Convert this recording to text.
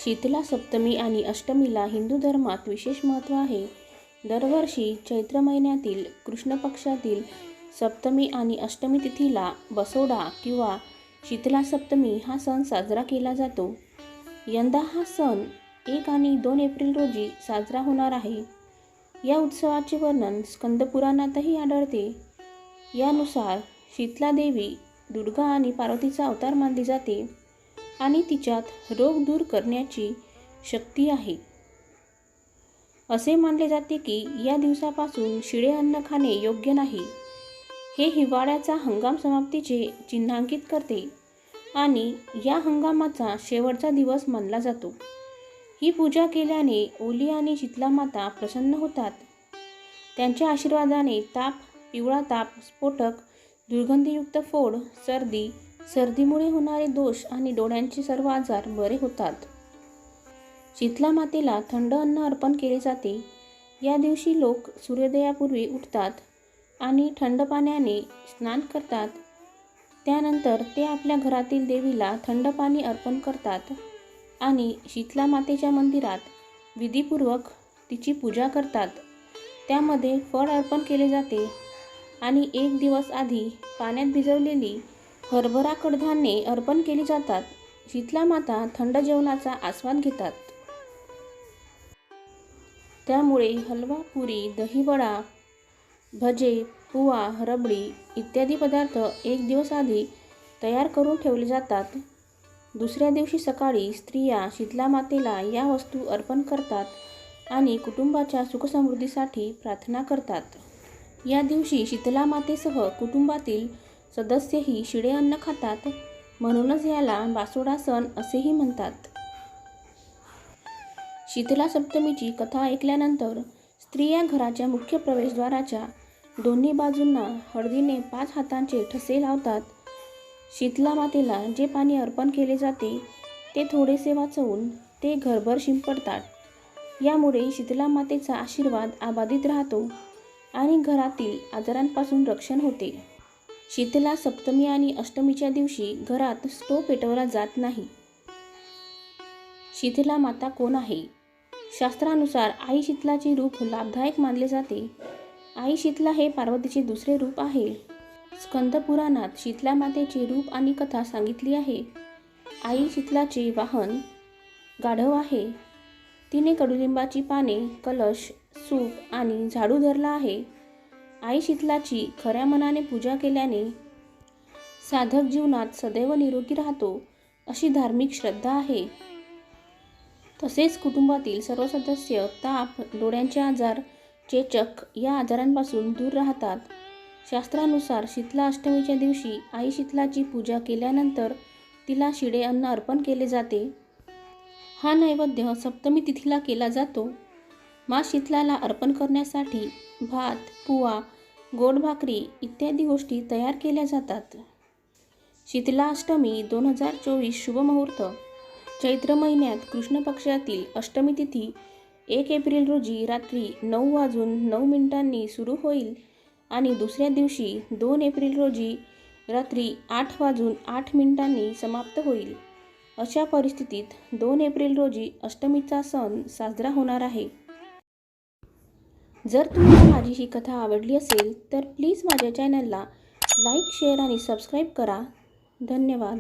शीतला सप्तमी आणि अष्टमीला हिंदू धर्मात विशेष महत्त्व आहे. दरवर्षी चैत्र महिन्यातील कृष्ण पक्षातील सप्तमी आणि अष्टमी तिथीला बसोडा किंवा शीतला सप्तमी हा सण साजरा केला जातो. यंदा हा सण 1 आणि 2 एप्रिल रोजी साजरा होणार आहे. या उत्सवाचे वर्णन स्कंदपुराणातही आढळते. यानुसार शीतला देवी दुर्गा आणि पार्वतीचा अवतार मानली जाते आणि तिच्यात रोग दूर करण्याची शक्ती आहे. असे मानले जाते की या दिवसापासून शिळे अन्न खाणे योग्य नाही. हे हिवाळ्याचा हंगाम समाप्तीचे चिन्हांकित करते आणि या हंगामाचा शेवटचा दिवस मानला जातो. ही पूजा केल्याने ओली आणि शीतला माता प्रसन्न होतात. त्यांच्या आशीर्वादाने ताप, पिवळा ताप, स्फोटक, दुर्गंधीयुक्त फोड, सर्दीमुळे होणारे दोष आणि डोळ्यांचे सर्व आजार बरे होतात. शीतला मातेला थंड अन्न अर्पण केले जाते. या दिवशी लोक सूर्योदयापूर्वी उठतात आणि थंड पाण्याने स्नान करतात. त्यानंतर ते आपल्या घरातील देवीला थंड पाणी अर्पण करतात आणि शीतला मातेच्या मंदिरात विधीपूर्वक तिची पूजा करतात. त्यामध्ये फळ अर्पण केले जाते आणि 1 दिवस आधी पाण्यात भिजवलेली हरभरा कडधान्ये अर्पण केली जातात. शीतला माता थंड जेवणाचा आस्वाद घेतात. त्यामुळे हलवा, पुरी, दहीवडा, भजे, पुआ, रबडी इत्यादी पदार्थ 1 दिवस आधी तयार करून ठेवले जातात. दुसऱ्या दिवशी सकाळी स्त्रिया शीतला मातेला या वस्तू अर्पण करतात आणि कुटुंबाच्या सुखसमृद्धीसाठी प्रार्थना करतात. या दिवशी शीतला मातेसह कुटुंबातील सदस्यही शिळे अन्न खातात. म्हणूनच याला बासोडा सण असेही म्हणतात. शीतला सप्तमीची कथा ऐकल्यानंतर स्त्रिया घराच्या मुख्य प्रवेशद्वाराच्या दोन्ही बाजूंना हळदीने 5 हातांचे ठसे लावतात. शीतला मातेला जे पाणी अर्पण केले जाते ते थोडेसे वाचवून ते घरभर शिंपडतात. यामुळे शीतला मातेचा आशीर्वाद अबाधित राहतो आणि घरातील आजारांपासून रक्षण होते. शीतला सप्तमी आणि अष्टमीच्या दिवशी घरात स्टोव पेटवला जात नाही. शीतला माता कोण आहे? शास्त्रानुसार आई शीतलाचे रूप लाभदायक मानले जाते. आई शीतला हे पार्वतीचे दुसरे रूप आहे. स्कंद पुराणात शीतला मातेचे रूप आणि कथा सांगितली आहे. आई शीतलाचे वाहन गाढव आहे. तिने कडुलिंबाची पाने, कलश, सूप आणि झाडू धरला आहे. आई शीतलाची खऱ्या मनाने पूजा केल्याने साधक जीवनात सदैव निरोगी राहतो अशी धार्मिक श्रद्धा आहे. तसेच कुटुंबातील सर्व सदस्य ताप, डोळ्यांचे आजार, चेचक या आजारांपासून दूर राहतात. शास्त्रानुसार शीतला अष्टमीच्या दिवशी आई शीतलाची पूजा केल्यानंतर तिला शिळे अन्न अर्पण केले जाते. हा नैवेद्य सप्तमी तिथीला केला जातो. माँ शीतलाला अर्पण करण्यासाठी भात, पुआ, गोड भाकरी इत्यादी गोष्टी तयार केल्या जातात. शीतला अष्टमी 2024 शुभ मुहूर्त. चैत्र महिन्यात कृष्ण पक्षातील अष्टमी तिथी 1 एप्रिल रोजी रात्री 9:09 सुरू होईल आणि दुसऱ्या दिवशी 2 एप्रिल रोजी रात्री 8:08 समाप्त होईल. अशा परिस्थितीत 2 एप्रिल रोजी अष्टमीचा सण साजरा होणार आहे. जर तुम्हाला माझी ही कथा आवडली असेल तर प्लीज माझ्या चॅनलला लाईक, शेअर आणि सबस्क्राईब करा. धन्यवाद.